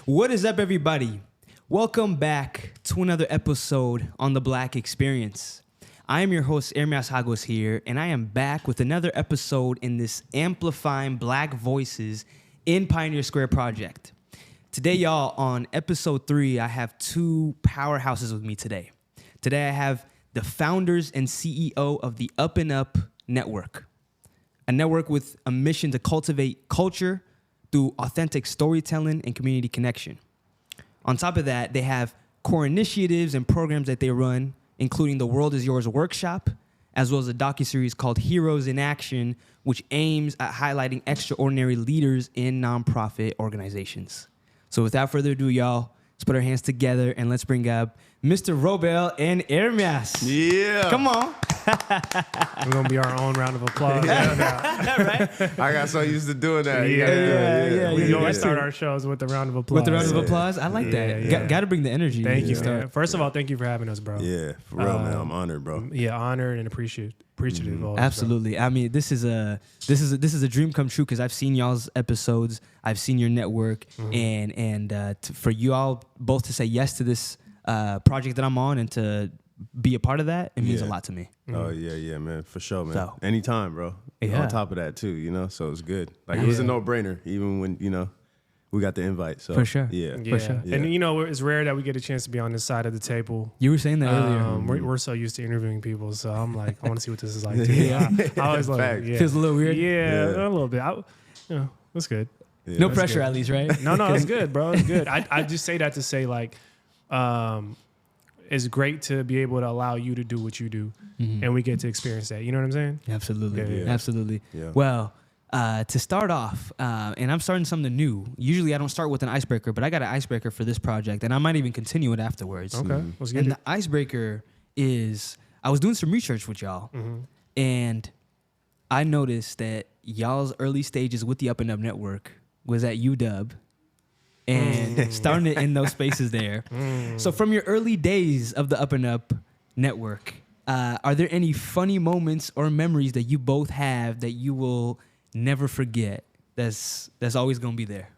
What is up, everybody? Welcome back to another episode on the Black Experience. I am your host, Ermias here, and I am back with another episode in this Amplifying Black Voices in Pioneer Square project. Today, y'all, on episode 3, I have two powerhouses with me today. Today, I have the founders and CEO of the UpNUp Network, a network with a mission to cultivate culture through authentic storytelling and community connection. On top of that, they have core initiatives and programs that they run, including the World is Yours workshop, as well as a docuseries called Heroes in Action, which aims at highlighting extraordinary leaders in nonprofit organizations. So without further ado, y'all, let's put our hands together and let's bring up Mr. Robel and Ermias. Yeah. Come on. We're going to be our own round of applause. Right? I got so used to doing that. Yeah. We always start our shows with a round of applause. With a round of applause? I like that. Yeah. Got to bring the energy. Thank you, man. First of all, thank you for having us, bro. Yeah, for real, man. I'm honored, bro. Yeah, honored and appreciative. Always, absolutely. Bro. I mean, this is a dream come true because I've seen y'all's episodes. I've seen your network, and for you all both to say yes to this project that I'm on and to be a part of that, it means a lot to me. Oh yeah, man, for sure, man. So, anytime, bro. Yeah. On top of that too, so it's good. Like it was a no-brainer, even when we got the invite. So for sure, yeah, for sure. And it's rare that we get a chance to be on this side of the table. You were saying that earlier. We're so used to interviewing people, so I'm like, I want to see what this is like. Too. I always love it. Feels a little weird. Yeah, a little bit. That's good. Yeah. No pressure, at least, right? No, it's good, bro. It's good. I just say that to say like, it's great to be able to allow you to do what you do, and we get to experience that. You know what I'm saying? Absolutely, Yeah. Absolutely. Yeah. Well, to start off, and I'm starting something new. Usually, I don't start with an icebreaker, but I got an icebreaker for this project, and I might even continue it afterwards. Okay, let's get and it. The icebreaker is I was doing some research with y'all, and I noticed that y'all's early stages with the UpNUp Network was at UW. And starting it in those spaces there. So from your early days of the UpNUp Network, are there any funny moments or memories that you both have that you will never forget that's always going to be there?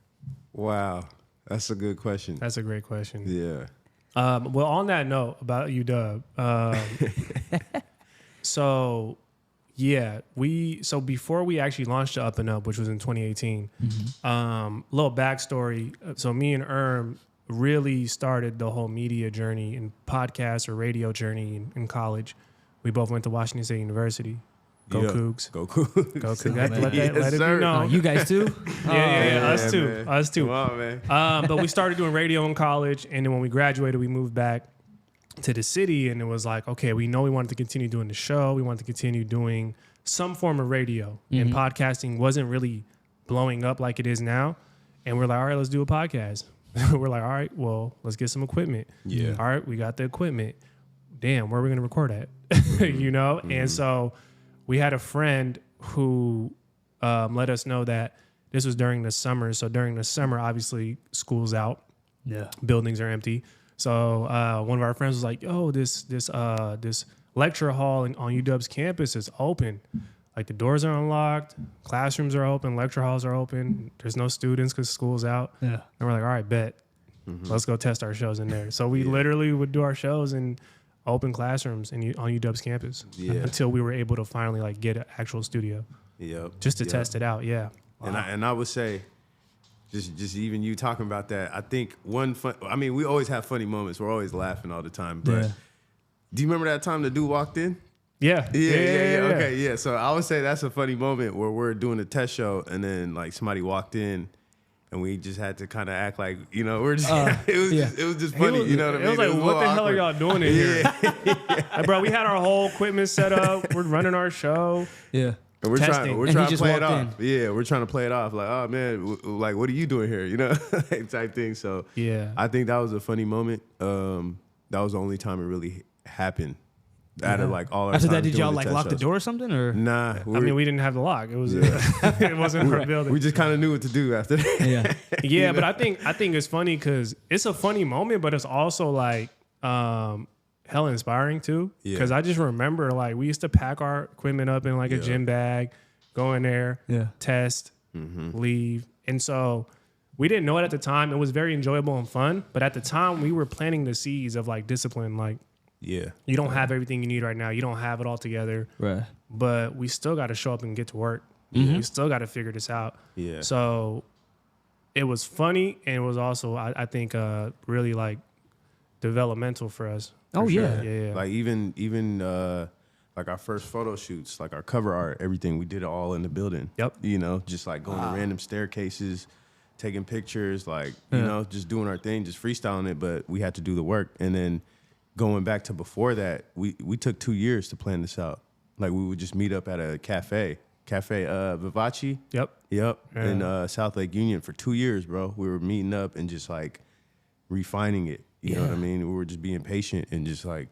Wow, that's a good question. That's a great question. Yeah. Well, on that note about UW, so before we actually launched the UpNUp, which was in 2018, little backstory. So me and Erm really started the whole media journey and podcast or radio journey in college. We both went to Washington State University. Go Cougs. Go Cougs. Go Cougs. Let it be known. You guys too? Us too. Man. Us too. Come on, man. But we started doing radio in college, and then when we graduated, we moved back to the city, and it was like, okay, we know we wanted to continue doing the show. We wanted to continue doing some form of radio, and podcasting wasn't really blowing up like it is now. And we're like, all right, let's do a podcast. We're like, all right, well, let's get some equipment. Yeah. All right, we got the equipment. Damn, where are we going to record at? And so we had a friend who let us know that this was during the summer. So during the summer, obviously, school's out. Yeah. Buildings are empty. So one of our friends was like, "Yo, this lecture hall on UW's campus is open. Like the doors are unlocked, classrooms are open, lecture halls are open. There's no students because school's out." Yeah. And we're like, "All right, bet. Let's go test our shows in there." So we literally would do our shows in open classrooms on UW's campus until we were able to finally like get an actual studio. Yep. Just to test it out. Yeah. Wow. And I would say, just even you talking about that, I think we always have funny moments. We're always laughing all the time. But do you remember that time the dude walked in? Yeah. Okay, yeah. So I would say that's a funny moment where we're doing a test show and then like somebody walked in and we just had to kind of act like, we're just, it was just funny. You know what I mean? It was like, what the hell are y'all doing in here? Like, bro, we had our whole equipment set up. We're running our show. Yeah. And we're Testing. trying to play it off. Yeah, we're trying to play it off. Like, oh man, like what are you doing here? Type thing. So yeah, I think that was a funny moment. That was the only time it really happened. Out of like all our after time that, did y'all doing like lock the door or something? Or nah? We didn't have the lock. It was it wasn't our building. We just kind of knew what to do after that. Yeah. But I think it's funny because it's a funny moment, but it's also like hella inspiring too. Because I just remember like we used to pack our equipment up in like a gym bag, go in there, test, leave, and so we didn't know it at the time. It was very enjoyable and fun. But at the time, we were planting the seeds of like discipline. Like, you don't have everything you need right now. You don't have it all together. Right. But we still got to show up and get to work. We still got to figure this out. Yeah. So it was funny, and it was also, I think, really like developmental for us. Oh, sure. yeah. Yeah. Like even like our first photo shoots, like our cover art, everything, we did it all in the building. Yep. You know, just like going to random staircases, taking pictures, like, you know, just doing our thing, just freestyling it, but we had to do the work. And then going back to before that, we took 2 years to plan this out. Like, we would just meet up at a cafe, Vivace. Yep. Yeah. In South Lake Union for 2 years, bro. We were meeting up and just like refining it. You know what I mean? We were just being patient and just like,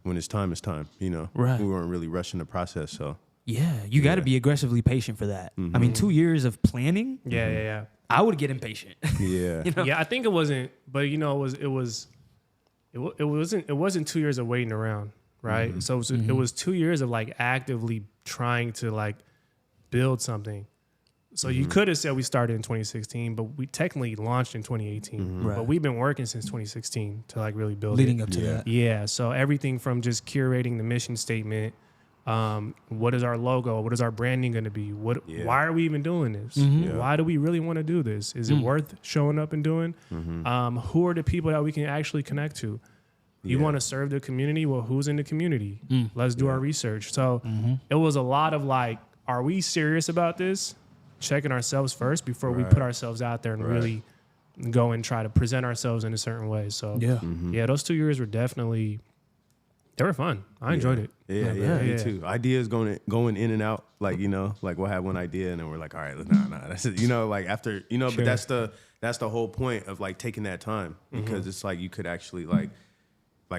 when it's time, you know? Right. We weren't really rushing the process, so. Yeah, you got to be aggressively patient for that. I mean, 2 years of planning. Yeah. I would get impatient. Yeah. You know? Yeah, I think it wasn't, but you know, it wasn't 2 years of waiting around, right? So it was 2 years of like actively trying to like build something. So you could have said we started in 2016, but we technically launched in 2018. Right. But we've been working since 2016 to like really build Leading it. up to that. Yeah. So everything from just curating the mission statement, what is our logo? What is our branding going to be? Why are we even doing this? Why do we really want to do this? Is it worth showing up and doing? Who are the people that we can actually connect to? You want to serve the community? Well, who's in the community? Let's do our research. So it was a lot of like, are we serious about this? Checking ourselves first before we put ourselves out there and really go and try to present ourselves in a certain way. So yeah, those 2 years were definitely, they were fun. I enjoyed it. Yeah, me too. Ideas going in and out, like, you know, like we'll have one idea and then we're like, all right, nah, that's it. You know, like after, you know, but that's the whole point of like taking that time, because it's like you could actually like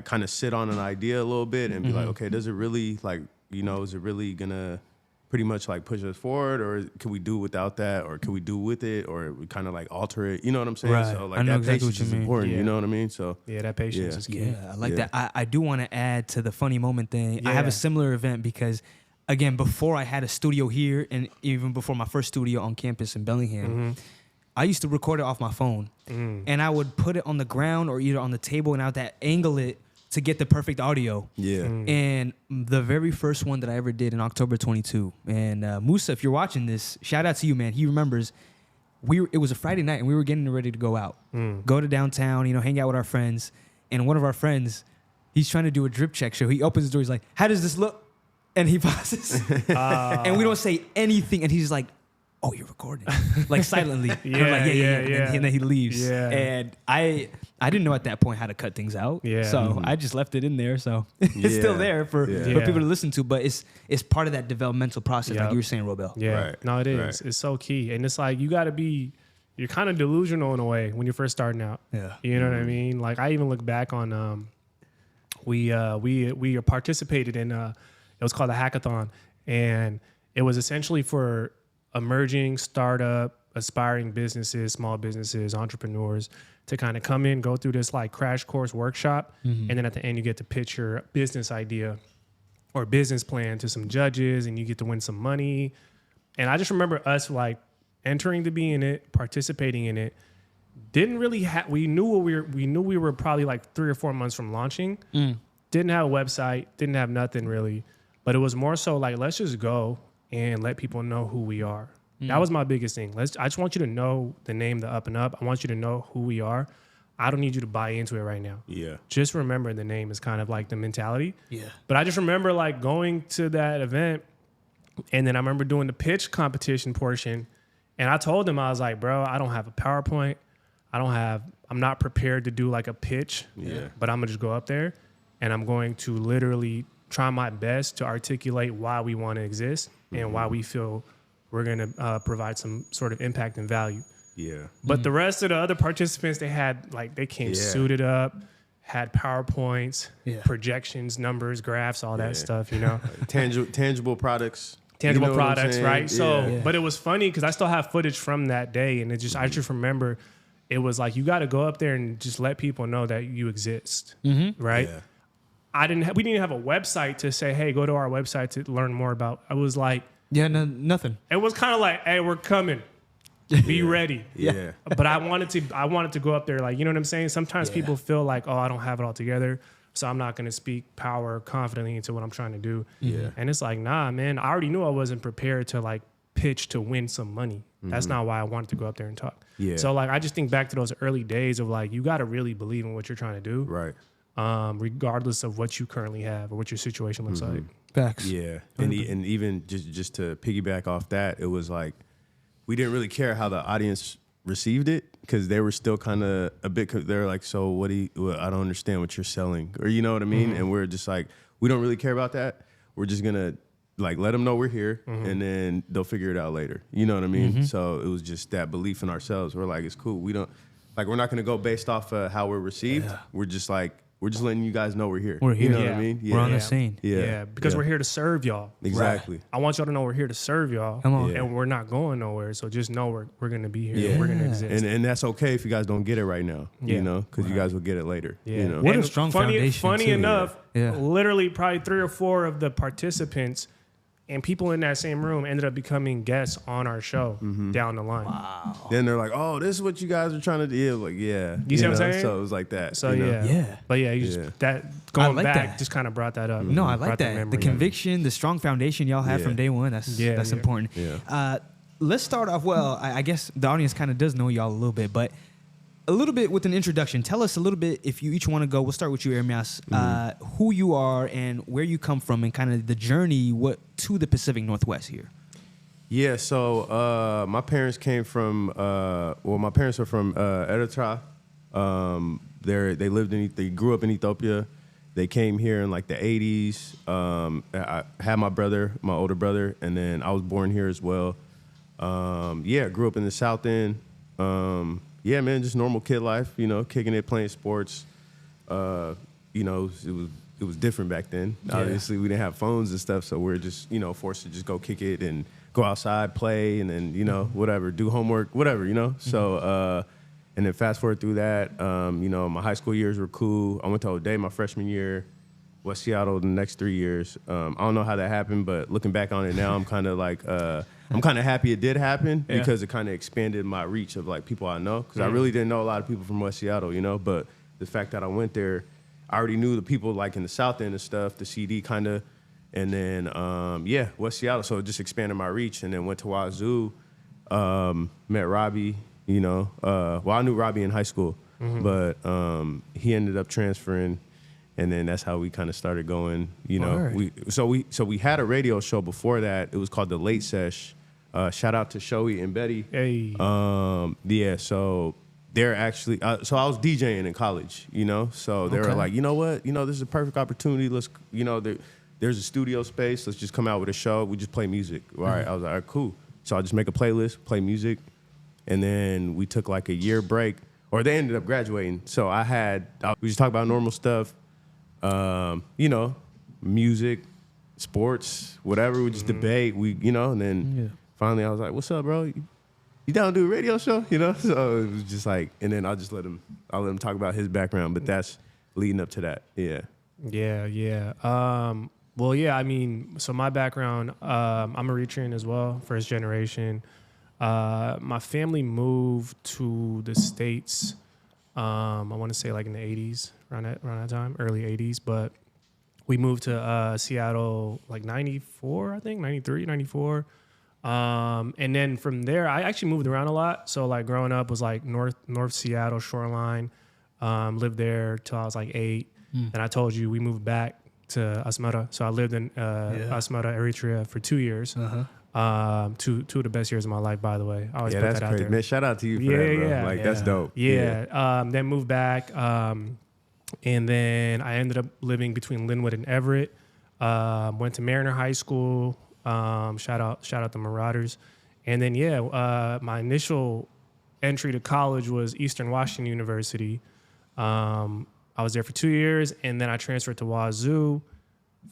kind of sit on an idea a little bit and be like, okay, does it really like, you know, is it really gonna pretty much like push us forward, or can we do without that, or can we do with it, or we kind of like alter it, you know what I'm saying? Right. So like I know that exactly patience what you is mean. important, you know what I mean? So Yeah, that patience is key. Yeah, I like that. I do want to add to the funny moment thing. I have a similar event because, again, before I had a studio here, and even before my first studio on campus in Bellingham, I used to record it off my phone, and I would put it on the ground or either on the table, and I would angle it to get the perfect audio. And the very first one that I ever did in October 22, and Musa, if you're watching this, shout out to you, man. He remembers. It was a Friday night, and we were getting ready to go out, go to downtown, you know, hang out with our friends. And one of our friends, he's trying to do a drip check show. He opens the door. He's like, "How does this look?" And he pauses, and we don't say anything. And he's like, "Oh, you're recording," like silently. And I'm like, yeah. And then he leaves. And I didn't know at that point how to cut things out. So I just left it in there. So it's still there for people to listen to. But it's part of that developmental process, like you were saying, Robel. No, it is. It's so key. And it's like, you're kind of delusional in a way when you're first starting out. You know what I mean? Like, I even look back on, we participated in, it was called a hackathon. And it was essentially for emerging, startup, aspiring businesses, small businesses, entrepreneurs to kind of come in, go through this like crash course workshop. And then at the end, you get to pitch your business idea or business plan to some judges, and you get to win some money. And I just remember us like entering to be in it, participating in it. Didn't really we knew we were probably like 3 or 4 months from launching. Didn't have a website, didn't have nothing really, but it was more so like, let's just go and let people know who we are. That was my biggest thing. I just want you to know the name, the UpNUp. I want you to know who we are. I don't need you to buy into it right now. Just remember the name is kind of like the mentality. But I just remember like going to that event, and then I remember doing the pitch competition portion, and I told them, I was like, bro, I don't have a PowerPoint. I'm not prepared to do like a pitch, but I'm gonna just go up there and I'm going to literally try my best to articulate why we want to exist and why we feel we're going to provide some sort of impact and value. But the rest of the other participants, they came suited up, had PowerPoints, projections, numbers, graphs, all that stuff, you know. Tangible products. Tangible products, right? So, but it was funny because I still have footage from that day, and I just remember it was like, you got to go up there and just let people know that you exist, right? We didn't even have a website to say, hey, go to our website to learn more about. I was like, nothing. It was kind of like, hey, we're coming. Be ready. Yeah. But I wanted to go up there, like, you know what I'm saying? Sometimes people feel like, oh, I don't have it all together, so I'm not going to speak power confidently into what I'm trying to do. Yeah. And it's like, nah, man, I already knew I wasn't prepared to like pitch to win some money. That's not why I wanted to go up there and talk. Yeah. So like, I just think back to those early days of like, you got to really believe in what you're trying to do. Right. Regardless of what you currently have or what your situation looks like. Facts. Yeah. And even just to piggyback off that, it was like, we didn't really care how the audience received it because they were still kind of a bit, they're like, so what I don't understand what you're selling, or you know what I mean? And we're just like, we don't really care about that. We're just going to like let them know we're here and then they'll figure it out later. You know what I mean? So it was just that belief in ourselves. We're like, it's cool. We're not going to go based off of how we're received. Yeah. We're just letting you guys know we're here. We're here. You know what I mean? We're on the scene. Because we're here to serve y'all. Exactly. I want y'all to know we're here to serve y'all. Come on. And we're not going nowhere. So just know we're going to be here. Yeah. We're going to exist. And that's okay if you guys don't get it right now, you know, because you guys will get it later. Yeah. You know? What a strong foundation. Funny enough, literally probably 3 or 4 of the participants and people in that same room ended up becoming guests on our show down the line. Wow. Then they're like, oh, this is what you guys are trying to do. Yeah, like, yeah. You see what I'm saying? So it was like that. So, you know? Yeah. But yeah, going like back that. just kind of brought that up. No, I like Brought that. memory The up. conviction, the strong foundation y'all have from day one, that's important. Yeah. Let's start off, well, I guess the audience kind of does know y'all a little bit, but a little bit with an introduction. Tell us a little bit, if you each want to go, we'll start with you, Ermias, who you are and where you come from and kind of the journey to the Pacific Northwest here. Yeah, so my parents came from, my parents are from Eritrea. They grew up in Ethiopia. They came here in like the 80s. I had my older brother, and then I was born here as well. Grew up in the South End. Yeah, man, just normal kid life, you know, kicking it, playing sports. You know, it was different back then. Yeah. Obviously, we didn't have phones and stuff, so we're just, you know, forced to just go kick it and go outside, play, and then, you know, whatever, do homework, whatever, you know. So, and then fast forward through that, you know, my high school years were cool. I went to O'Day my freshman year, West Seattle the next 3 years. I don't know how that happened, but looking back on it now, I'm kind of like, I'm kind of happy it did happen because it kind of expanded my reach of like people I know. Because I really didn't know a lot of people from West Seattle, you know. But the fact that I went there, I already knew the people like in the South End and stuff, the CD kind of, and then West Seattle. So it just expanded my reach. And then went to Wazoo, met Robbie. You know, I knew Robbie in high school, but he ended up transferring. And then that's how we kind of started going, you know. Word. We had a radio show before that. It was called The Late Sesh. Shout out to Shoei and Betty. Hey. So they're actually, so I was DJing in college, you know. So they were like, you know what, you know, this is a perfect opportunity. Let's, you know, there's a studio space. Let's just come out with a show. We just play music. All right. I was like, all right, cool. So I just make a playlist, play music. And then we took like a year break, or they ended up graduating. So we just talk about normal stuff. You know, music, sports, whatever. We just debate. You know, and then finally I was like, "What's up, bro? You down to do a radio show?" You know, so it was just like, and then I'll let him talk about his background. But that's leading up to that. Yeah. Well, yeah. I mean, so my background, I'm Eritrean as well, first generation. My family moved to the States. I want to say like in the 80s, around that time, early 80s. But we moved to Seattle like 94, I think, 93, 94. And then from there, I actually moved around a lot. So like growing up was like North Seattle shoreline. Lived there till I was like 8. And I told you we moved back to Asmara. So I lived in Asmara, Eritrea for 2 years. Two of the best years of my life, by the way. I always put that out crazy. there. Man, shout out to you for that, bro. Like, that's dope. Then moved back. And then I ended up living between Linwood and Everett. Went to Mariner High School. Shout out the Marauders. And then, my initial entry to college was Eastern Washington University. I was there for 2 years, and then I transferred to Wazoo.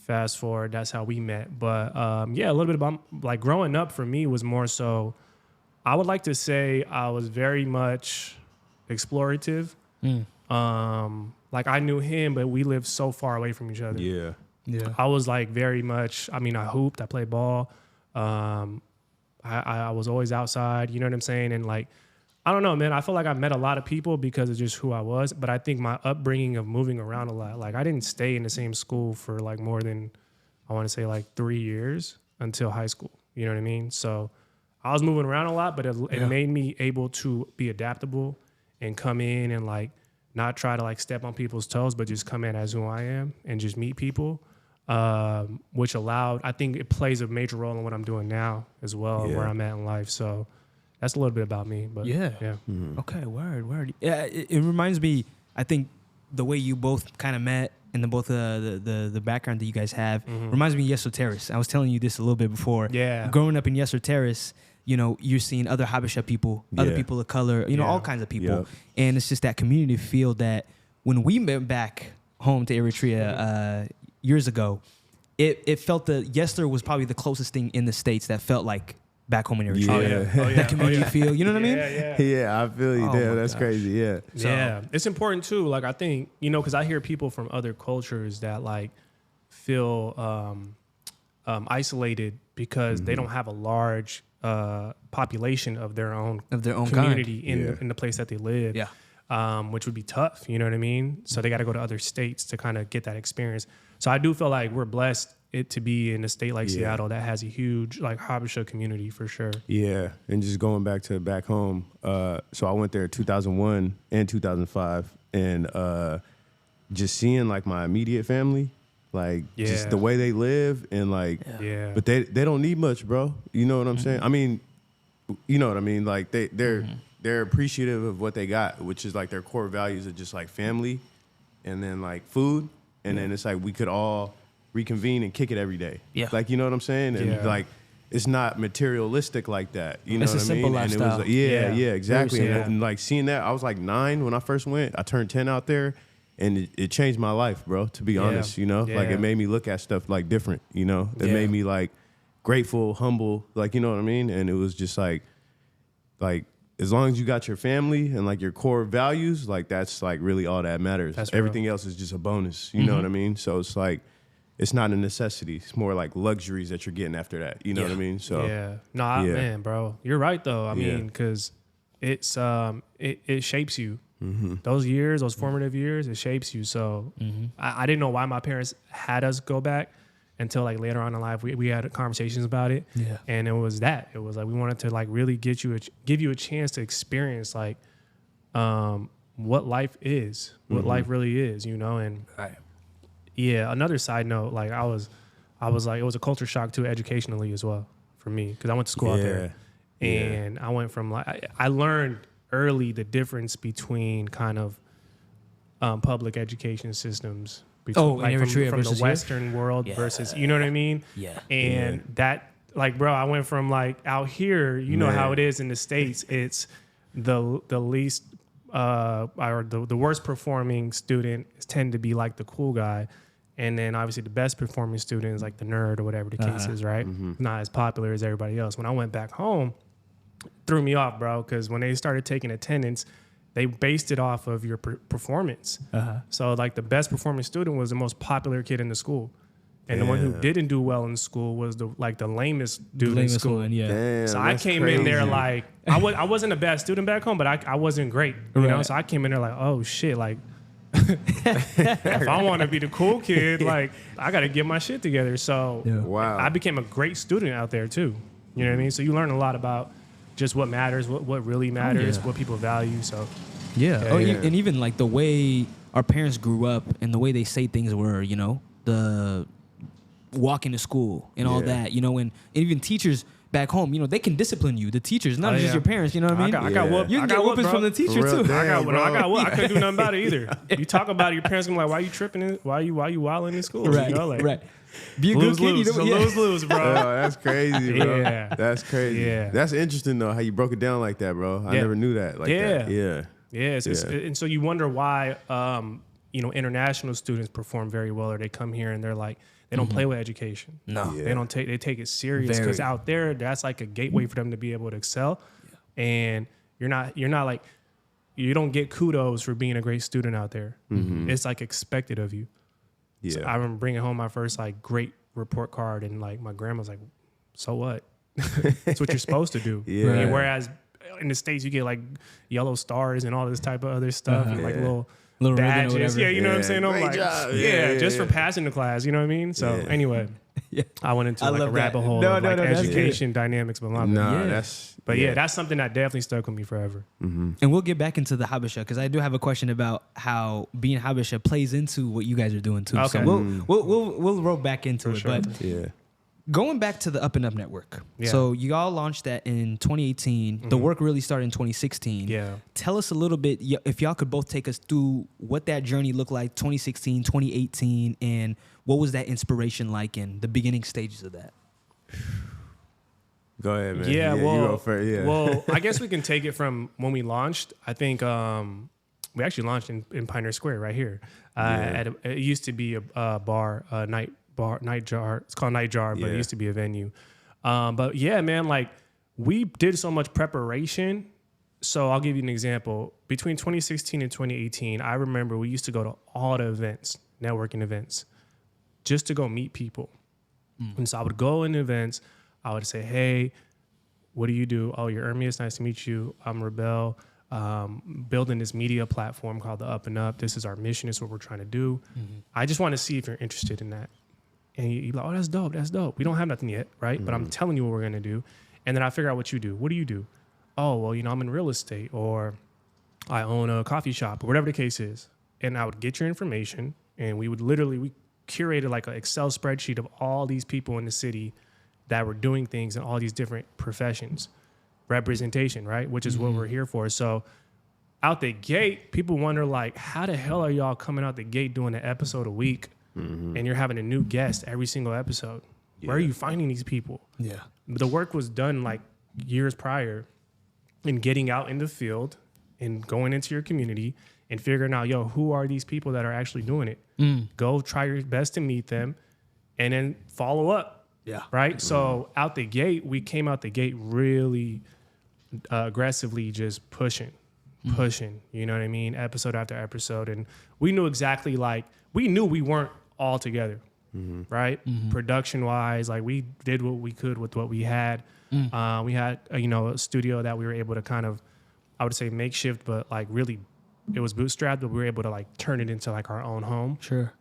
Fast forward, that's how we met. But a little bit about like growing up for me was more so, I would like to say I was very much explorative. Like I knew him, but we lived so far away from each other. Yeah. I was like very much, I mean, I hooped, I played ball. I I was always outside. You know what I'm saying? And like, I don't know, man. I feel like I met a lot of people because of just who I was. But I think my upbringing of moving around a lot, like I didn't stay in the same school for like more than, I want to say like 3 years until high school. You know what I mean? So I was moving around a lot, but it made me able to be adaptable and come in and like not try to like step on people's toes, but just come in as who I am and just meet people. Which allowed, I think it plays a major role in what I'm doing now as well, where I'm at in life. So that's a little bit about me. But yeah. Mm-hmm. Okay, word. Yeah, it reminds me, I think the way you both kind of met and the background that you guys have reminds me of Yeso Terrace. I was telling you this a little bit before. Yeah. Growing up in Yeso Terrace, you know, you're seeing other Habesha people, other people of color, you know, all kinds of people. Yep. And it's just that community feel that when we went back home to Eritrea years ago, it felt that Yester was probably the closest thing in the States that felt like back home in Eritrea. Yeah. That community feel, you know what I mean? Yeah, I feel you. Oh Damn, my that's gosh. crazy. Yeah. So- Yeah, it's important too. Like I think, you know, because I hear people from other cultures that like feel isolated because they don't have a large population of their own community in the place that they live. Yeah. Which would be tough. You know what I mean? So they got to go to other states to kind of get that experience. So I do feel like we're blessed to be in a state like Seattle that has a huge like Habesha community for sure. Yeah, and just going back home. So I went there in 2001 and 2005, and just seeing like my immediate family, like just the way they live, and like, but they don't need much, bro. You know what I'm saying? I mean, you know what I mean? Like they're appreciative of what they got, which is like their core values of just like family, and then like food, and then it's like we could all reconvene and kick it every day. Yeah. Like, you know what I'm saying? And like, it's not materialistic like that. You know It's what a I simple mean? lifestyle. And it was like, exactly. Very And like seeing that, I was like 9 when I first went. I turned 10 out there, and it changed my life, bro, to be honest, you know? Like, it made me look at stuff like different, you know? It made me like grateful, humble, like, you know what I mean? And it was just like as long as you got your family and like your core values, like that's like really all that matters. That's Everything else is just a bonus. You know what I mean? So it's like, it's not a necessity. It's more like luxuries that you're getting after that. You know what I mean? So Man, bro, you're right though. I mean, because it's it shapes you. Those years, those formative years, it shapes you. So I didn't know why my parents had us go back until like later on in life. We had conversations about it. Yeah. And it was like we wanted to like really give you a chance to experience like what life is, what life really is, you know. And yeah, another side note, like I was like, it was a culture shock too, educationally as well for me, because I went to school out there, and I went from like I learned early the difference between kind of public education systems between, like from the Western world versus, you know what I mean? Yeah. And that, like, bro, I went from like out here, you know how it is in the States, it's the least or the worst performing student tend to be like the cool guy. And then obviously the best performing student is like the nerd or whatever the case is, right? Not as popular as everybody else. When I went back home, it threw me off, bro, because when they started taking attendance, they based it off of your performance. So like the best performing student was the most popular kid in the school. And the one who didn't do well in school was the lamest dude in school. Damn, so I came in there like, I wasn't a bad student back home, but I wasn't great, you know? So I came in there like, oh shit, like, if I want to be the cool kid, like I got to get my shit together. So I became a great student out there too. You know what I mean? So you learn a lot about just what matters, what really matters, what people value. So and even like the way our parents grew up and the way they say things were, you know, the walking to school and all that, you know, and even teachers back home, you know, they can discipline you. The teachers, not just your parents. You know what I mean? I got whooped. You can get whoopings from the teacher too. I got whooped. I couldn't do nothing about it either. You talk about it, your parents gonna be like, "Why you tripping? Why you wilding in school?" Right, you know, like, right. Be a good kid. Lose, lose, bro. Oh, that's crazy, bro. Yeah. That's crazy. Yeah. That's interesting though how you broke it down like that, bro. I never knew that. Like that. And so you wonder why, you know, international students perform very well, or they come here and they're like, they don't play with education. No, they take it serious, because out there, that's like a gateway for them to be able to excel. And you're not like, you don't get kudos for being a great student out there. It's like expected of you. So I remember bringing home my first like great report card, and like my grandma's like, so what? That's what you're supposed to do. Yeah. And whereas in the States, you get like yellow stars and all this type of other stuff and like little ribbon or badges. whatever. Yeah, you know what I'm saying? I'm Great like, job. just for passing the class. You know what I mean? So anyway, I went into I like a love rabbit that. hole No, of no, like no, that's education dynamics. But my Nah, bad. That's something that definitely stuck with me forever. And we'll get back into the Habesha because I do have a question about how being Habesha plays into what you guys are doing too. Okay. So we'll roll back into it. sure. But Yeah. going back to the UpNUp Network. Yeah. So you all launched that in 2018. The work really started in 2016. Yeah. Tell us a little bit, if y'all could both take us through what that journey looked like 2016, 2018, and what was that inspiration like in the beginning stages of that? Go ahead, man. Yeah, you go first. Yeah. Well, I guess we can take it from when we launched. I think we actually launched in Pioneer Square right here. It used to be a bar, night jar. It's called Night Jar, but it used to be a venue. But yeah, man, like we did so much preparation. So I'll give you an example. Between 2016 and 2018, I remember we used to go to all the events, networking events, just to go meet people. And so I would go in events. I would say, hey, what do you do? Oh, you're Ermias. Nice to meet you. I'm Robel. Building this media platform called the UpNUp. This is our mission. This is what we're trying to do. I just want to see if you're interested in that. And you're like, oh, that's dope. That's dope. We don't have nothing yet, right? But I'm telling you what we're going to do. And then I figure out what you do. What do you do? Oh, well, I'm in real estate, or I own a coffee shop, or whatever the case is. And I would get your information, and we curated like an Excel spreadsheet of all these people in the city that were doing things in all these different professions. Representation, right? Which is what we're here for. So out the gate, people wonder like, how the hell are y'all coming out the gate doing an episode a week and you're having a new guest every single episode? Where are you finding these people? Yeah. The work was done like years prior in getting out in the field and going into your community and figuring out, who are these people that are actually doing it? Go try your best to meet them and then follow up. Yeah. Right. So out the gate, we came out the gate really aggressively, just pushing, you know what I mean? Episode after episode. And we knew exactly we knew we weren't all together. Right. Production wise, like we did what we could with what we had. We had, a studio that we were able to kind of, I would say makeshift, but like really it was bootstrapped, but we were able to like turn it into like our own home. Sure.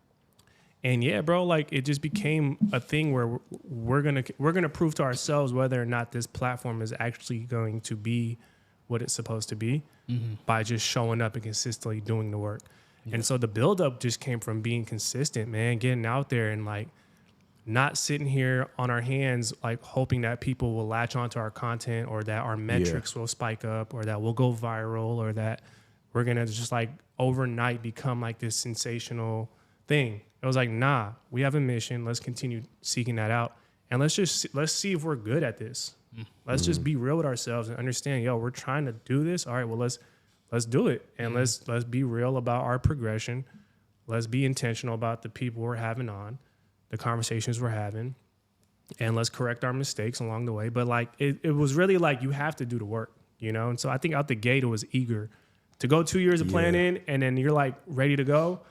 And yeah, bro, like it just became a thing where we're gonna prove to ourselves whether or not this platform is actually going to be what it's supposed to be by just showing up and consistently doing the work. Yeah. And so the buildup just came from being consistent, man, getting out there and like not sitting here on our hands, like hoping that people will latch onto our content or that our metrics will spike up or that we'll go viral or that we're gonna just like overnight become like this sensational thing. It was like, nah, we have a mission. Let's continue seeking that out. And let's see if we're good at this. Let's just be real with ourselves and understand, we're trying to do this. All right, well, let's do it. And let's be real about our progression. Let's be intentional about the people we're having on, the conversations we're having, and let's correct our mistakes along the way. But like, it was really like, you have to do the work, And so I think out the gate, it was eager to go 2 years of planning and then you're like ready to go.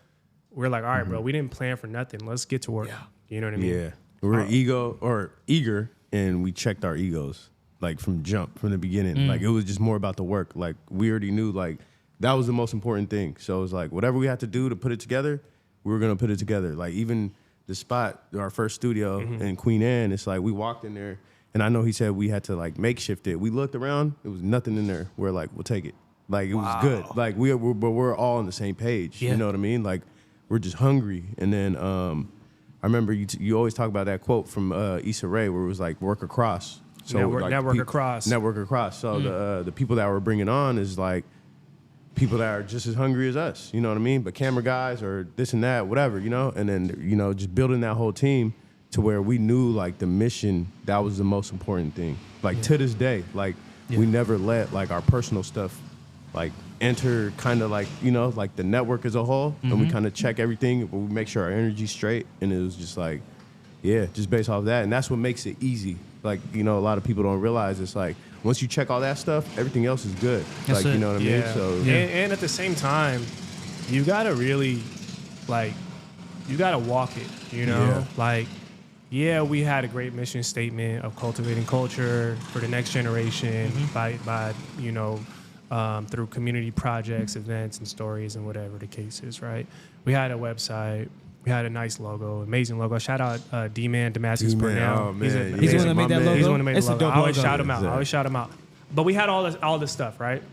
We're like, all right, bro, we didn't plan for nothing. Let's get to work. Yeah. You know what I mean? Yeah. We're eager, and we checked our egos, like from the beginning. Like, it was just more about the work. Like, we already knew, like, that was the most important thing. So it was like, whatever we had to do to put it together, we were going to put it together. Like, even the spot, our first studio in Queen Anne, it's like, we walked in there, and I know he said we had to, like, makeshift it. We looked around, there was nothing in there. We're like, we'll take it. Like, it was good. Like, we're all on the same page. You know what I mean? Like, we're just hungry. And then I remember you always talk about that quote from Issa Rae where it was like work across. So network across. Network across. So the people that we're bringing on is like people that are just as hungry as us. You know what I mean? But camera guys or this and that, whatever, And then, just building that whole team to where we knew like the mission, that was the most important thing. Like to this day, like we never let like our personal stuff like enter kind of like, like the network as a whole. And we kind of check everything, but we make sure our energy's straight. And it was just like, just based off that. And that's what makes it easy. Like, a lot of people don't realize it's like, once you check all that stuff, everything else is good. That's like, you know what I mean? So and at the same time, you got to really, like, you got to walk it, Like, yeah, we had a great mission statement of cultivating culture for the next generation by through community projects, events, and stories, and whatever the case is, right? We had a website. We had a nice logo, amazing logo. Shout out D-Man, Damascus Purnell. Oh, man. He's the one that made that logo? He's the one that made It's the a logo. dope I always logo. shout him out. But we had all this stuff, right?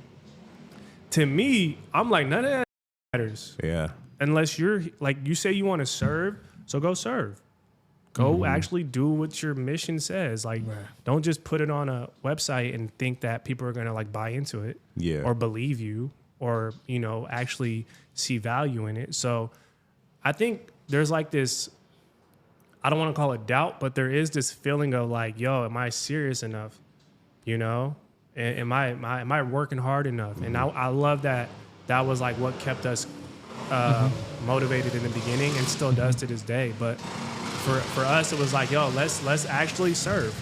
To me, I'm like, none of that matters. Yeah. Unless you're, like, you say you want to serve, so go serve. Go actually do what your mission says. Like, don't just put it on a website and think that people are going to, like, buy into it. Yeah. Or believe you or, actually see value in it. So I think there's like this, I don't want to call it doubt, but there is this feeling of like, yo, am I serious enough? Am I working hard enough? And I love that was like what kept us motivated in the beginning and still does to this day. But for us, it was like, yo, let's actually serve.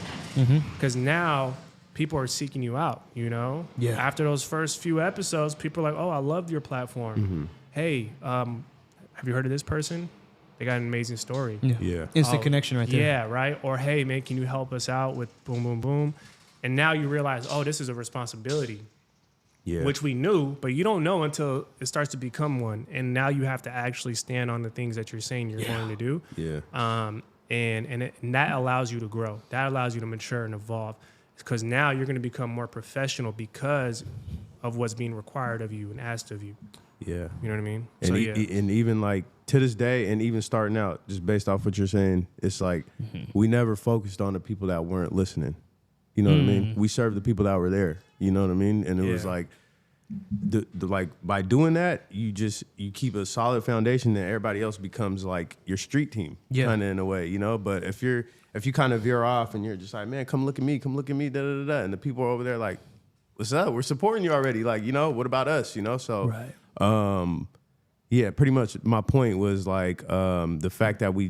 Because now people are seeking you out, Yeah. After those first few episodes, people are like, oh, I loved your platform. Hey, have you heard of this person? They got an amazing story. Yeah. Instant connection right there. Yeah, right? Or, hey, man, can you help us out with boom, boom, boom? And now you realize, oh, this is a responsibility, Yeah. which we knew, but you don't know until it starts to become one. And now you have to actually stand on the things that you're saying you're going to do. Yeah. And that allows you to grow. That allows you to mature and evolve. Because now you're going to become more professional because of what's being required of you and asked of you. Yeah. You know what I mean? And, So, and even like to this day, and even starting out, just based off what you're saying, it's like we never focused on the people that weren't listening. You know what I mean? We served the people that were there. You know what I mean? And it was like, like by doing that, you keep a solid foundation, and everybody else becomes like your street team, kind of in a way, But if you kind of veer off and you're just like, man, come look at me, da da da, and the people are over there like, what's up? We're supporting you already. Like, what about us? So. Right. Yeah, pretty much my point was like the fact that we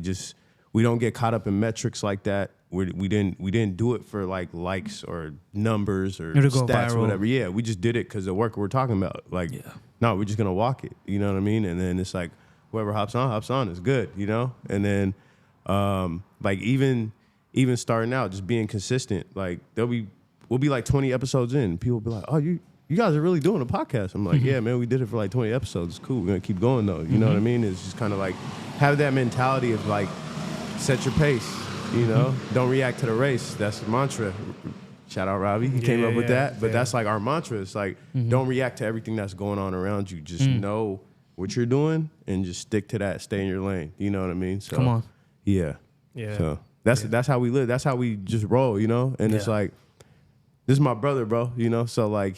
don't get caught up in metrics like that. We didn't do it for like likes or numbers or stats or whatever. Yeah, we just did it because the work we're talking about. Like, no, we're just gonna walk it. You know what I mean? And then it's like whoever hops on is good. And then like even starting out, just being consistent. Like we'll be like 20 episodes in, people will be like, oh, you guys are really doing a podcast. I'm like, yeah, man, we did it for like 20 episodes. It's cool. We're going to keep going, though. You know what I mean? It's just kind of like have that mentality of like set your pace, Don't react to the race. That's the mantra. Shout out Robbie. He came up with that. But that's like our mantra. It's like don't react to everything that's going on around you. Just know what you're doing and just stick to that. Stay in your lane. You know what I mean? So, Come on. Yeah. Yeah. So that's how we live. That's how we just roll, And it's like, this is my brother, bro, So, like,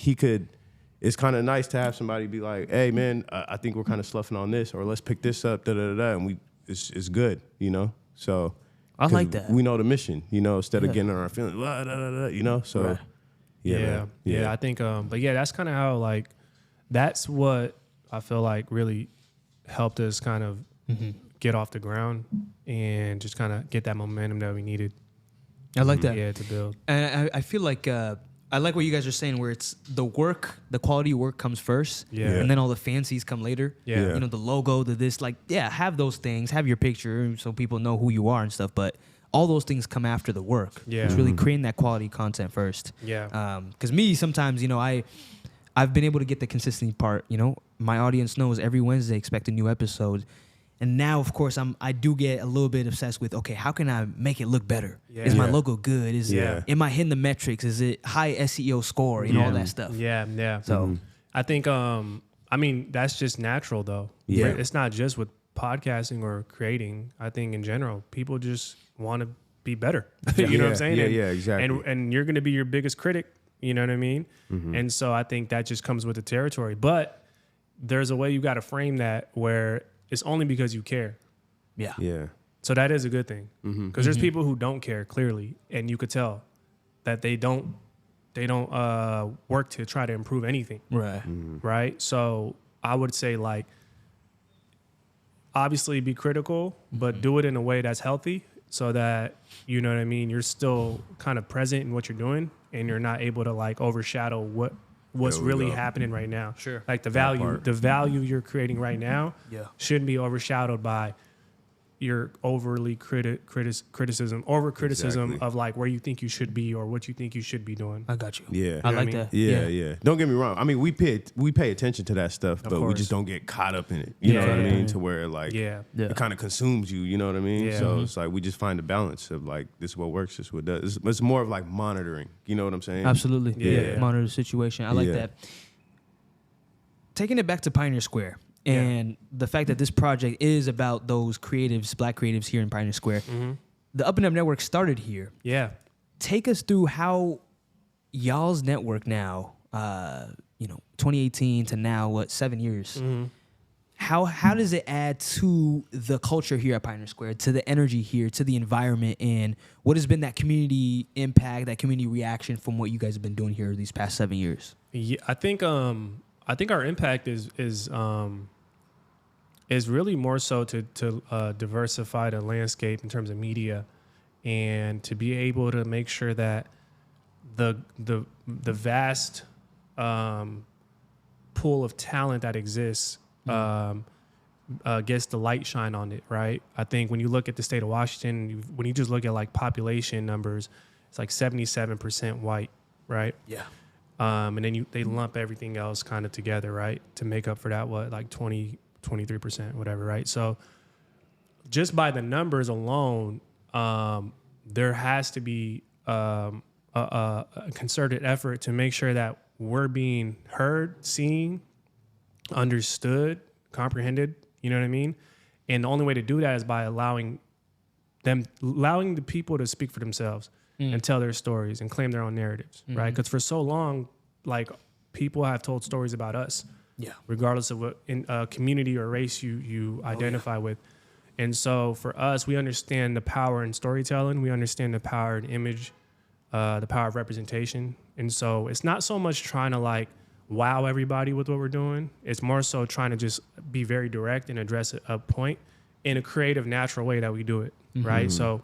it's kind of nice to have somebody be like, hey, man, I think we're kind of sloughing on this, or let's pick this up, da-da-da-da, and it's good, So. I like that. We know the mission, instead of getting on our feelings, blah, da, da, da, So, Right. Yeah, I think, but yeah, that's kind of how, like, that's what I feel like really helped us kind of get off the ground and just kind of get that momentum that we needed. I like that. Yeah, to build. And I feel like I like what you guys are saying, where it's the quality work comes first, and then all the fancies come later. Yeah. The logo, have those things, have your picture so people know who you are and stuff, but all those things come after the work. Yeah. It's really creating that quality content first. Yeah. Because me, sometimes, I've been able to get the consistency part, my audience knows every Wednesday expect a new episode. And now, of course, I do get a little bit obsessed with, okay, how can I make it look better? Yeah. Is my logo good? Am I hitting the metrics? Is it high SEO score? All that stuff. Yeah. So I think, that's just natural, though. Yeah. It's not just with podcasting or creating. I think in general, people just want to be better. You know what I'm saying? Yeah, exactly. And you're going to be your biggest critic. You know what I mean? And so I think that just comes with the territory. But there's a way you got to frame that where it's only because you care. Yeah. Yeah. So that is a good thing. Because there's people who don't care, clearly. And you could tell that they don't work to try to improve anything. Right. Right? So I would say, like, obviously be critical, but do it in a way that's healthy so that, you know what I mean, you're still kind of present in what you're doing and you're not able to, like, overshadow what's really happening right now. Sure. Like the value you're creating right now shouldn't be overshadowed by your overly criticism Exactly. of like where you think you should be or what you think you should be doing. I got you. Yeah. I know what I like mean? that. Yeah. Don't get me wrong. I mean, we pay attention to that stuff, but we course. just don't get caught up in it. You know what I Yeah. mean? To where like Yeah. it kind of consumes you. You know what I mean? Yeah. So it's like we just find the balance of like this is what works, this is what does. It's more of like monitoring. You know what I'm saying? Absolutely. Yeah. Monitor the situation. I like Yeah. that. Taking it back to Pioneer Square and the fact that this project is about those creatives, black creatives here in Pioneer Square. The UpNUp Network started here. Yeah. Take us through how y'all's network now, 2018 to now, 7 years? How does it add to the culture here at Pioneer Square, to the energy here, to the environment, and what has been that community impact, that community reaction from what you guys have been doing here these past 7 years? Yeah, I think our impact is really more so to diversify the landscape in terms of media, and to be able to make sure that the vast pool of talent that exists gets the light shine on it, right? I think when you look at the state of Washington, when you just look at like population numbers, it's like 77% white, right? Yeah. And then they lump everything else kind of together, right? To make up for that, like 23%, whatever, right? So just by the numbers alone, there has to be a concerted effort to make sure that we're being heard, seen, understood, comprehended, you know what I mean? And the only way to do that is by allowing the people to speak for themselves and tell their stories and claim their own narratives, right? Because for so long, like, people have told stories about us, regardless of what community or race you identify with. And so for us, we understand the power in storytelling. We understand the power in image, the power of representation. And so it's not so much trying to like wow everybody with what we're doing. It's more so trying to just be very direct and address a point in a creative, natural way that we do it, right? So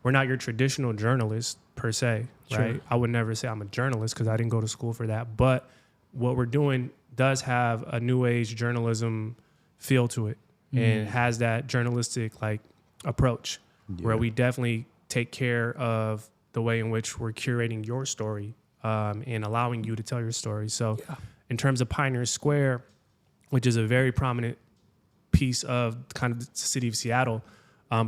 we're not your traditional journalist per se, right? I would never say I'm a journalist because I didn't go to school for that. But what we're doing does have a new age journalism feel to it, and has that journalistic like approach where we definitely take care of the way in which we're curating your story and allowing you to tell your story. So in terms of Pioneer Square, which is a very prominent piece of kind of the city of Seattle,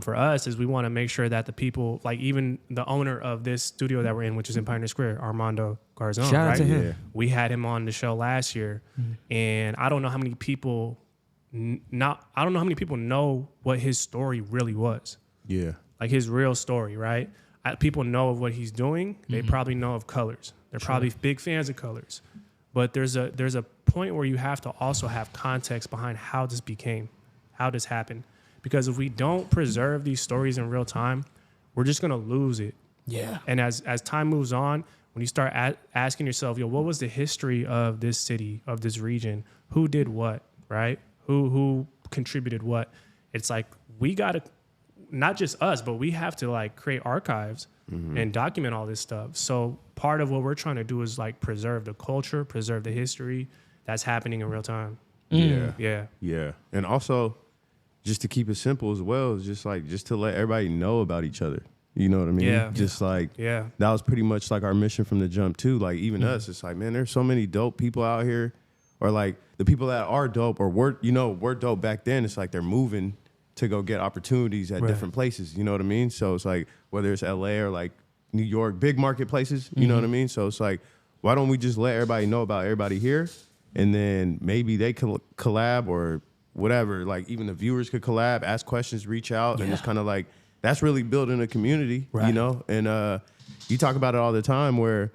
for us is we want to make sure that the people, like even the owner of this studio that we're in, which is in Pioneer Square, Armando Garzon, Shout out right? to him. Yeah. We had him on the show last year, and I don't know how many people know what his story really was. Yeah. Like his real story, right? People know of what he's doing. They probably know of Colors. They're probably big fans of Colors. But there's a point where you have to also have context behind how this happened. Because if we don't preserve these stories in real time, we're just going to lose it. Yeah. And as time moves on, when you start asking yourself, what was the history of this city, of this region? Who did what, right? Who contributed what? It's like we got to, not just us, but we have to like create archives and document all this stuff. So part of what we're trying to do is like preserve the culture, preserve the history that's happening in real time. Yeah. And also, just to keep it simple as well, is just to let everybody know about each other. You know what I mean? That was pretty much like our mission from the jump too. Like even us, it's like, man, there's so many dope people out here, or like the people that are dope or were dope back then. It's like they're moving to go get opportunities at different places. You know what I mean? So it's like whether it's LA or like New York, big marketplaces. You know what I mean? So it's like, why don't we just let everybody know about everybody here, and then maybe they could collab or whatever, like even the viewers could collab, ask questions, reach out, and it's kind of like, that's really building a community, you know? And you talk about it all the time where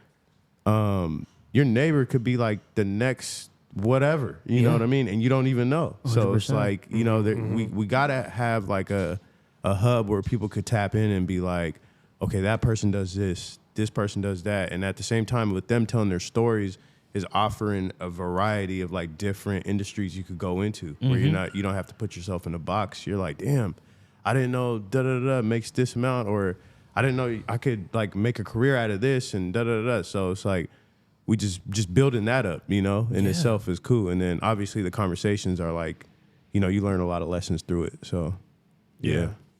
your neighbor could be like the next whatever, you know what I mean? And you don't even know. 100%. So it's like, you know, we got to have like a hub where people could tap in and be like, okay, that person does this person does that. And at the same time, with them telling their stories, is offering a variety of like different industries you could go into where you don't have to put yourself in a box. You're like, damn, I didn't know makes this amount, or I didn't know I could like make a career out of this and So it's like we just building that up, you know, in itself is cool. And then obviously the conversations are like, you know, you learn a lot of lessons through it. So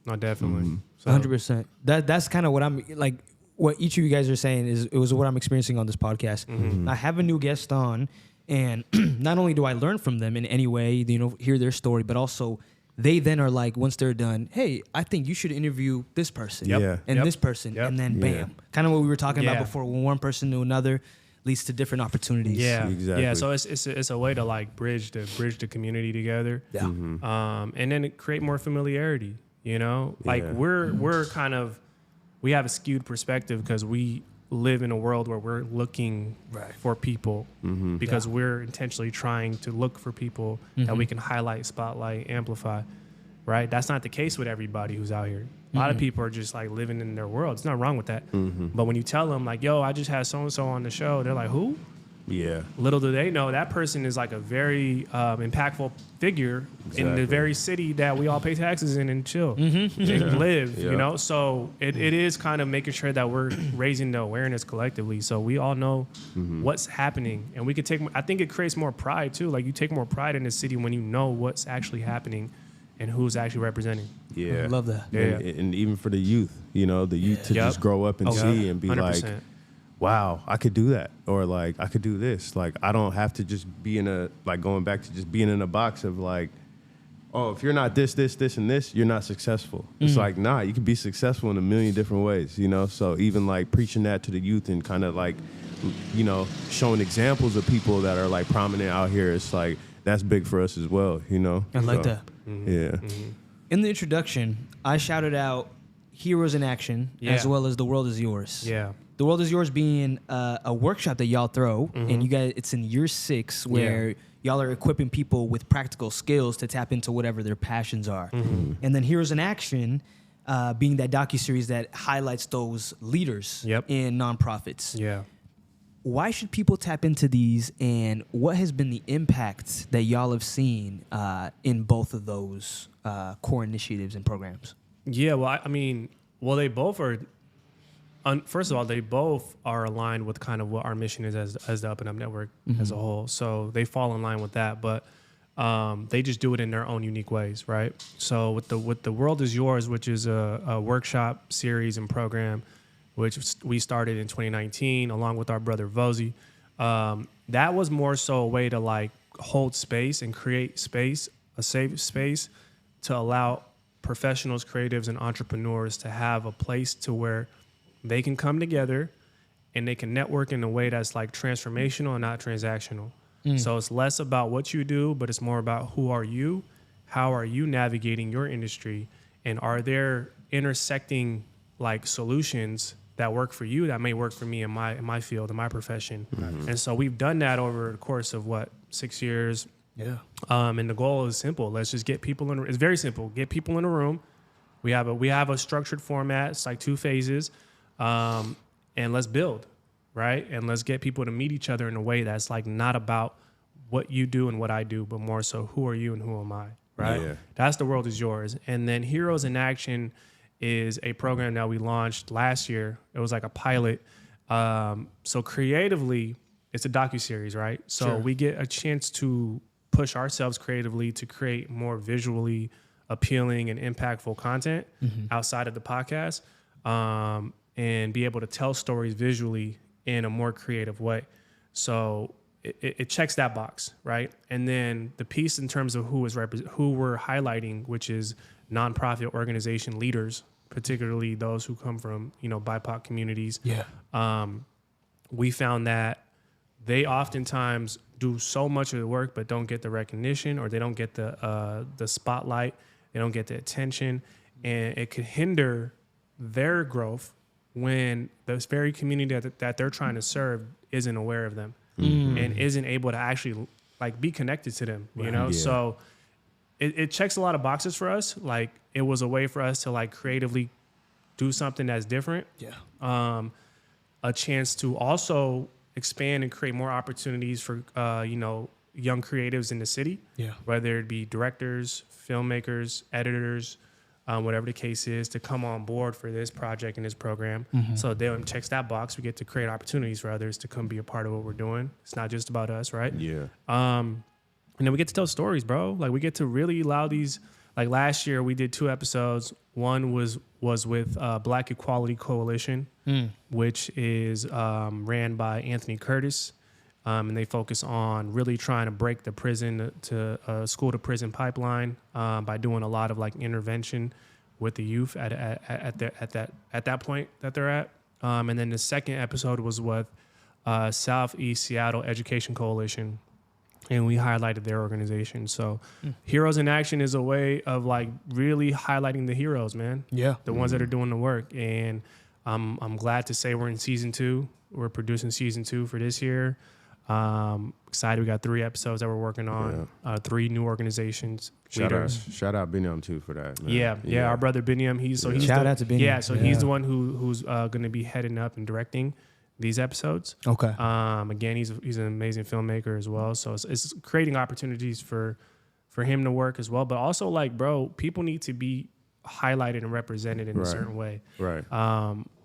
No, definitely. So, 100%. That's kind of what I'm like. What each of you guys are saying is it was what I'm experiencing on this podcast. I have a new guest on, and not only do I learn from them in any way, hear their story, but also they then are like, once they're done, hey, I think you should interview this person and this person, and then bam, kind of what we were talking about before. When one person to another leads to different opportunities. Yeah, exactly. Yeah, so it's a way to like bridge the community together. Yeah, and then create more familiarity. Like we're kind of, we have a skewed perspective because we live in a world where we're looking for people because we're intentionally trying to look for people that we can highlight, spotlight, amplify. Right? That's not the case with everybody who's out here. A lot of people are just like living in their world. It's not wrong with that. But when you tell them like, yo, I just had so-and-so on the show, they're like, who? Yeah. Little do they know that person is like a very impactful figure in the very city that we all pay taxes in and chill and live, So it is kind of making sure that we're raising the awareness collectively so we all know what's happening. And we could I think it creates more pride too. Like you take more pride in the city when you know what's actually happening and who's actually representing. Yeah. I love that. Yeah. And even for the youth, the youth to just grow up and see and be 100%. Like, wow, I could do that. Or like, I could do this. Like, I don't have to just be going back to just being in a box of like, oh, if you're not this, and this, you're not successful. It's like, nah, you can be successful in a million different ways, So even like preaching that to the youth and kind of like, showing examples of people that are like prominent out here, it's like, that's big for us as well, I like that. Yeah. In the introduction, I shouted out Heroes in Action as well as The World Is Yours. Yeah. The World Is Yours being a workshop that y'all throw, and you guys, it's in year 6 where y'all are equipping people with practical skills to tap into whatever their passions are. And then Heroes in Action being that docuseries that highlights those leaders in nonprofits. Yeah. Why should people tap into these, and what has been the impact that y'all have seen in both of those core initiatives and programs? Yeah, well, they both are. First of all, they both are aligned with kind of what our mission is as the UpNUp Network as a whole. So they fall in line with that, but they just do it in their own unique ways, right? So with the World Is Yours, which is a workshop series and program, which we started in 2019 along with our brother Vozy, that was more so a way to like hold space and create space, a safe space to allow professionals, creatives, and entrepreneurs to have a place to where they can come together and they can network in a way that's like transformational and not transactional. So it's less about what you do, but it's more about who are you, how are you navigating your industry, and are there intersecting like solutions that work for you that may work for me in my field, in my profession. And so we've done that over the course of 6 years. Yeah. And the goal is simple. Let's just get people in. It's very simple. Get people in a room. We have a structured format. It's like 2 phases. And let's build, right? And let's get people to meet each other in a way that's like not about what you do and what I do, but more so who are you and who am I, right? Yeah. That's The World Is Yours. And then Heroes in Action is a program that we launched last year. It was like a pilot. So creatively, it's a docuseries, right? So we get a chance to push ourselves creatively to create more visually appealing and impactful content outside of the podcast, and be able to tell stories visually in a more creative way. So it checks that box, right? And then the piece in terms of who we're highlighting, which is nonprofit organization leaders, particularly those who come from, BIPOC communities. Yeah. We found that they oftentimes do so much of the work, but don't get the recognition, or they don't get the spotlight. They don't get the attention, and it could hinder their growth when this very community that they're trying to serve isn't aware of them and isn't able to actually like be connected to them, Yeah. So it checks a lot of boxes for us. Like it was a way for us to like creatively do something that's different. Yeah. A chance to also expand and create more opportunities for, young creatives in the city. Yeah. Whether it be directors, filmmakers, editors, whatever the case is, to come on board for this project and this program. So then checks that box. We get to create opportunities for others to come be a part of what we're doing. It's not just about us, right? Yeah. And then we get to tell stories, bro. Like we get to really allow these like last year we did 2 episodes. One was with Black Equality Coalition, which is ran by Anthony Curtis. And they focus on really trying to break the prison to school to prison pipeline by doing a lot of like intervention with the youth at that point that they're at. And then the second episode was with Southeast Seattle Education Coalition, and we highlighted their organization. So Heroes in Action is a way of like really highlighting the heroes, man. Yeah. The ones that are doing the work. And I'm glad to say we're in season 2. We're producing season 2 for this year. Excited. We got 3 episodes that we're working on, 3 new organizations. Shout out Binyam too for that, man. Yeah. Our brother Binyam, he's shout out to Binyam. Yeah, so he's the one who's going to be heading up and directing these episodes. Okay. Again, he's an amazing filmmaker as well. So it's creating opportunities for him to work as well. But also, like, bro, people need to be highlighted and represented in a certain way. Right.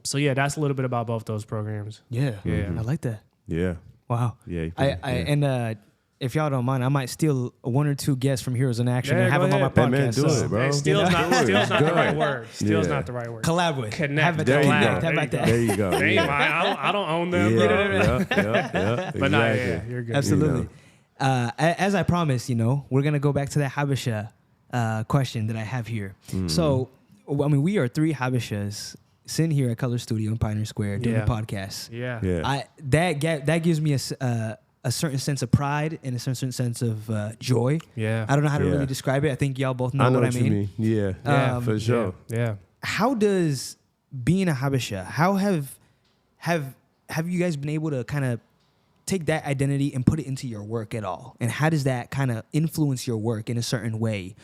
So yeah, that's a little bit about both those programs. Yeah. I like that. Yeah. Wow. Yeah. And if y'all don't mind, I might steal 1 or 2 guests from Heroes in Action and have them on my podcast. Man, do it, bro. Steal's not the right word. Steal's not the right word. Collaborate. Connect. There you go. How about that? There you go. Damn, I don't own them. Yeah. But no, yeah, you're good. Absolutely. As I promised, we're going to go back to that Habesha question that I have here. So, I mean, we are 3 Habeshas sitting here at Color Studio in Pioneer Square doing a podcast. Yeah. That gives me a certain sense of pride and a certain sense of joy. Yeah. I don't know how to really describe it. I think y'all both know what I mean. Yeah, for sure. Yeah. How does being a Habesha, how have you guys been able to kind of take that identity and put it into your work at all? And how does that kind of influence your work in a certain way,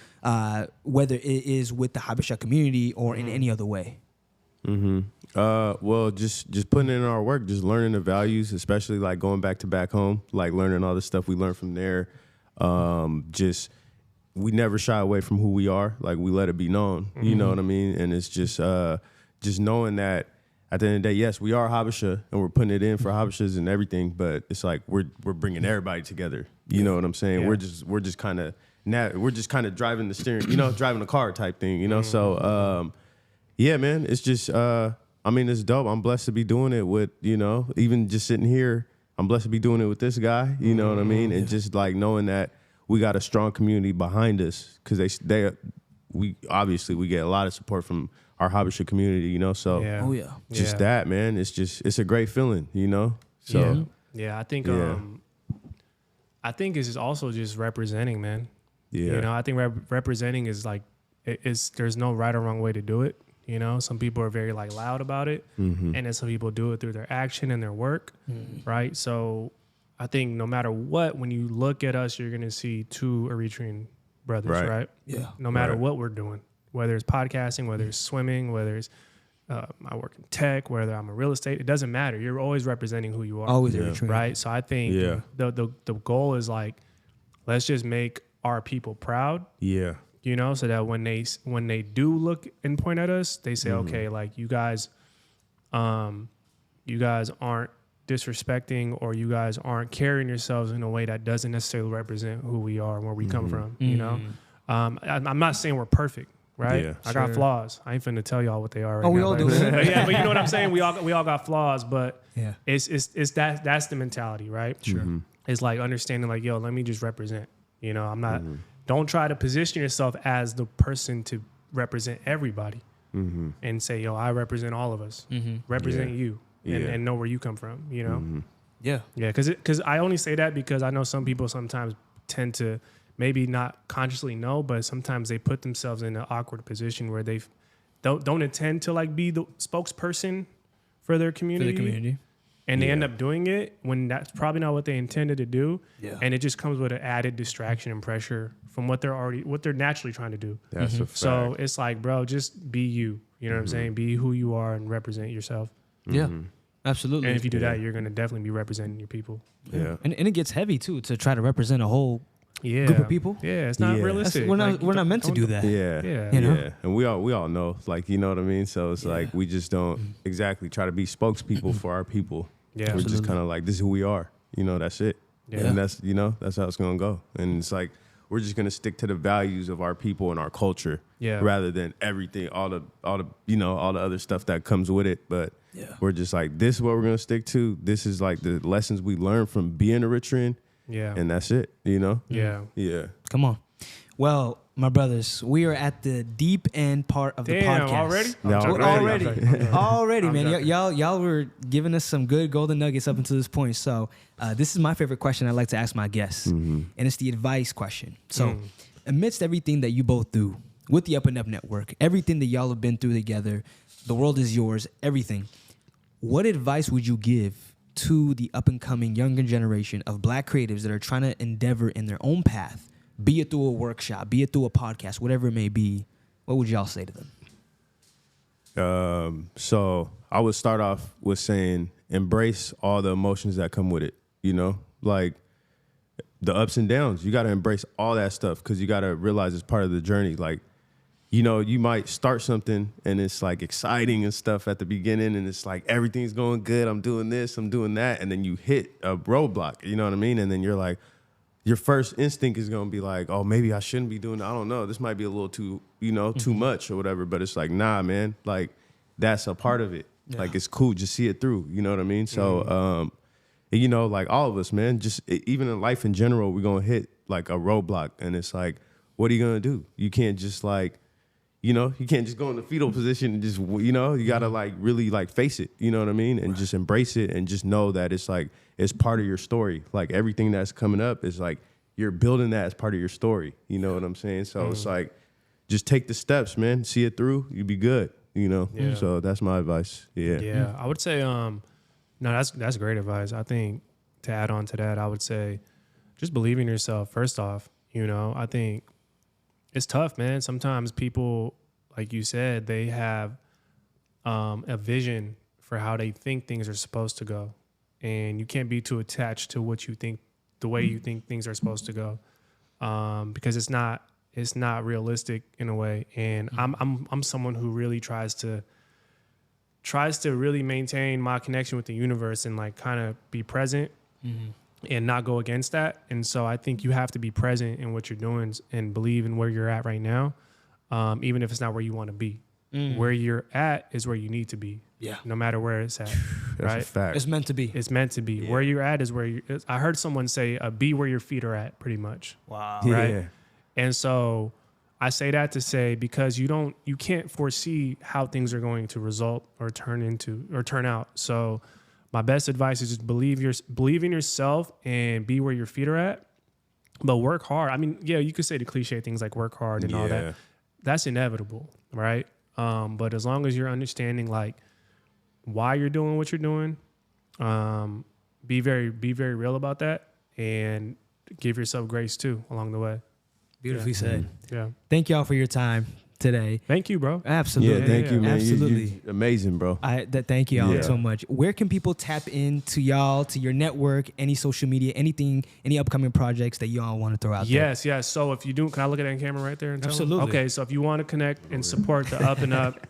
whether it is with the Habesha community or in any other way? Well, just putting in our work, just learning the values, especially like going back home, like learning all the stuff we learned from there. We never shy away from who we are. Like, we let it be known, you know what I mean? And it's just knowing that at the end of the day, yes, we are Habesha and we're putting it in for Habeshas and everything, but it's like we're bringing everybody together. You know what I'm saying? Yeah. We're just kind of driving the steering, driving the car type thing, So, yeah, man, it's just, it's dope. I'm blessed to be doing it with, even just sitting here, I'm blessed to be doing it with this guy, you know what I mean? And just like knowing that we got a strong community behind us, because we get a lot of support from our Habesha community, so that, man, it's a great feeling, So I think I think it's also just representing, man. Yeah. I think representing is like there's no right or wrong way to do it. Some people are very like loud about it, and then some people do it through their action and their work, right? So I think no matter what, when you look at us, you're gonna see 2 Eritrean brothers, right? Yeah. No matter what we're doing, whether it's podcasting, whether it's swimming, whether it's I work in tech, whether I'm in real estate, it doesn't matter. You're always representing who you are, always Eritrean, right? So I think the goal is like, let's just make our people proud. Yeah. So that when they do look and point at us, they say, okay, like you guys aren't disrespecting, or you guys aren't carrying yourselves in a way that doesn't necessarily represent who we are and where we come from. I'm not saying we're perfect, right? Yeah, I got flaws. I ain't finna tell y'all what they are. Right we now, all do. Yeah, but you know what I'm saying. We all got flaws, but it's that's the mentality, right? Sure. It's like understanding, like, yo, let me just represent. I'm not. Don't try to position yourself as the person to represent everybody and say, yo, I represent all of us. Represent you and know where you come from, Yeah. Yeah, because I only say that because I know some people sometimes tend to maybe not consciously know, but sometimes they put themselves in an awkward position where they don't intend to like be the spokesperson for their community. And they end up doing it when that's probably not what they intended to do. Yeah. And it just comes with an added distraction and pressure from what they're naturally trying to do. That's a fact. So it's like, bro, just be you. You know what I'm saying? Be who you are and represent yourself. Yeah, absolutely. And if you do that, you're going to definitely be representing your people. Yeah. And it gets heavy too to try to represent a whole group of people. Yeah, it's not realistic. We're not meant to do that. Yeah. And we all know, like, you know what I mean? So it's like we just don't exactly try to be spokespeople for our people. Yeah, we're just kind of like, this is who we are. That's it. Yeah. And that's how it's going to go. And it's like, we're just gonna stick to the values of our people and our culture, rather than everything, all the other stuff that comes with it. But we're just like, this is what we're gonna stick to. This is like the lessons we learned from being Eritrean, and that's it. Yeah. Come on. Well, my brothers, we are at the deep end part of the podcast. Already, man. Y'all were giving us some good golden nuggets up until this point. So this is my favorite question I like to ask my guests, and it's the advice question. So amidst everything that you both do with the UpNUp Network, everything that y'all have been through together, the world is yours, everything. What advice would you give to the up-and-coming younger generation of Black creatives that are trying to endeavor in their own path, be it through a workshop, be it through a podcast, whatever it may be? What would y'all say to them? So I would start off with saying, embrace all the emotions that come with it, like the ups and downs. You got to embrace all that stuff because you got to realize it's part of the journey. Like, you might start something and it's like exciting and stuff at the beginning and it's like everything's going good. I'm doing this, I'm doing that. And then you hit a roadblock, you know what I mean? And then you're like, your first instinct is going to be like, oh, maybe I shouldn't be doing that. I don't know. This might be a little too, too much or whatever. But it's like, nah, man, like that's a part of it. Yeah. Like it's cool. Just see it through. You know what I mean? So, like all of us, man, just even in life in general, we're going to hit like a roadblock. And it's like, what are you going to do? You can't just like, you can't just go in the fetal position and just, you got to like really like face it. You know what I mean? And just embrace it and just know that it's like, it's part of your story. Like everything that's coming up is like, you're building that as part of your story. You know what I'm saying? So it's like, just take the steps, man. See it through. You'll be good, Yeah. So that's my advice. Yeah. Yeah. I would say, no, that's great advice. I think to add on to that, I would say just believe in yourself. First off, I think it's tough, man. Sometimes people, like you said, they have a vision for how they think things are supposed to go. And you can't be too attached to what you think, the way you think things are supposed to go, because it's not realistic in a way. And I'm someone who really tries to really maintain my connection with the universe and like kind of be present and not go against that. And so I think you have to be present in what you're doing and believe in where you're at right now, even if it's not where you want to be. Where you're at is where you need to be. Yeah. No matter where it's at. Right? A fact. It's meant to be. It's meant to be. Yeah. Where you're at is where you. I heard someone say, "Be where your feet are at." Pretty much. Wow. Right. Yeah. And so I say that to say because you can't foresee how things are going to result or turn out. So my best advice is just believe in yourself and be where your feet are at, but work hard. I mean, yeah, you could say the cliche things like work hard and all that. That's inevitable, right? But as long as you're understanding like why you're doing what you're doing, be very real about that and give yourself grace too along the way. Beautifully said. Yeah. Thank y'all for your time today. Thank you, bro. Absolutely. Yeah, thank you, man. Absolutely. You're amazing, bro. Thank y'all so much. Where can people tap into y'all, to your network, any social media, anything, any upcoming projects that y'all want to throw out there? Yes. So if you do, can I look at that camera right there? And tell Absolutely. them? Okay, so if you want to connect and support the UpNUp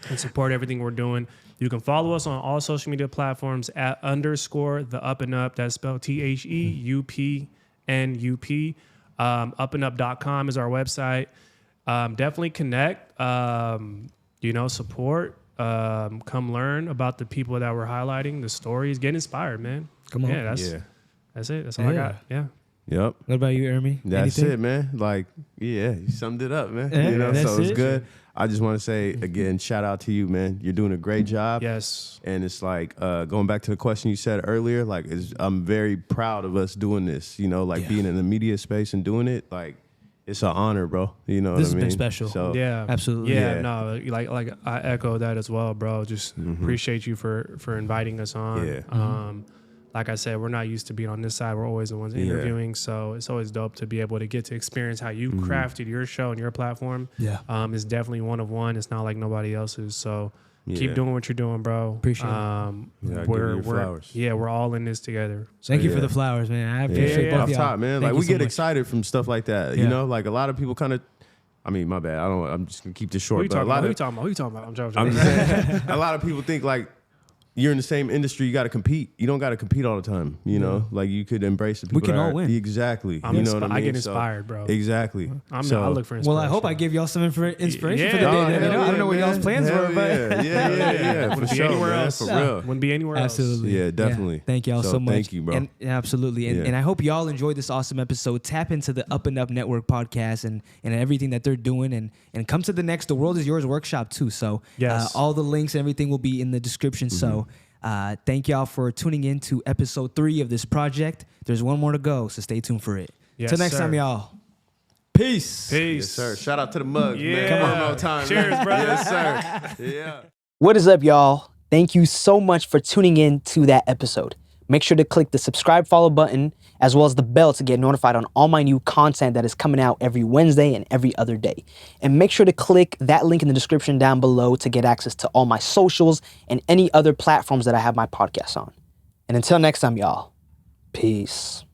and support everything we're doing, you can follow us on all social media platforms at _ the UpNUp. That's spelled THEUPNUP. UpNUp.com is our website. Definitely connect, support, come learn about the people that we're highlighting, the stories, get inspired, man. Come on. Yeah, that's it. That's all I got. Yeah. Yep. What about you, Ermi? That's Anything? it, man. Like, you summed it up, man. Yeah, so it's good. I just want to say again, shout out to you, man. You're doing a great job. Yes. And it's like going back to the question you said earlier. Like, I'm very proud of us doing this. Being in the media space and doing it. Like, it's an honor, bro. You know this what I mean? This has been special. So, yeah, absolutely. Yeah, no, like I echo that as well, bro. Just appreciate you for inviting us on. Yeah. Like I said, we're not used to being on this side. We're always the ones interviewing. So it's always dope to be able to get to experience how you crafted your show and your platform. Yeah. It's definitely one of one. It's not like nobody else's. So keep doing what you're doing, bro. Appreciate it. We're flowers. We're all in this together. So, Thank you for the flowers, man. I appreciate both off y'all. top, man. Thank like we get much. excited from stuff like that. Like a lot of people kind of. I mean, my bad. I'm just gonna keep this short. Who you talking about? I'm joking. I'm just saying, a lot of people think like, you're in the same industry, you got to compete. You don't got to compete all the time. You know, like you could embrace the people. We can all win. Exactly. I'm you know what I mean? I get inspired, bro. Exactly. I look for inspiration. Well, I hope I give y'all some inspiration for the day. Oh, Then, I don't know what man. y'all's plans Hell were, but yeah, for Wouldn't be sure, anywhere man, else. for real. Wouldn't be anywhere else. absolutely. Yeah, definitely. Thank y'all so much. Thank you, bro. And, absolutely. And I hope y'all enjoyed this awesome episode. Tap into the UpNUp Network podcast and everything that they're doing. And come to the next The World Is Yours workshop too. So Yes. all the links and everything will be in the description. So thank y'all for tuning in to episode 3 of this project. There's one more to go, so stay tuned for it. Yes, Till next sir. time, y'all. Peace. Yes, sir. Shout out to the mugs, Yeah. man. Come on, one more time. Cheers, man. brother. Yes, sir. Yeah. What is up, y'all? Thank you so much for tuning in to that episode. Make sure to click the subscribe, follow button, as well as the bell to get notified on all my new content that is coming out every Wednesday and every other day. And make sure to click that link in the description down below to get access to all my socials and any other platforms that I have my podcast on. And until next time, y'all, peace.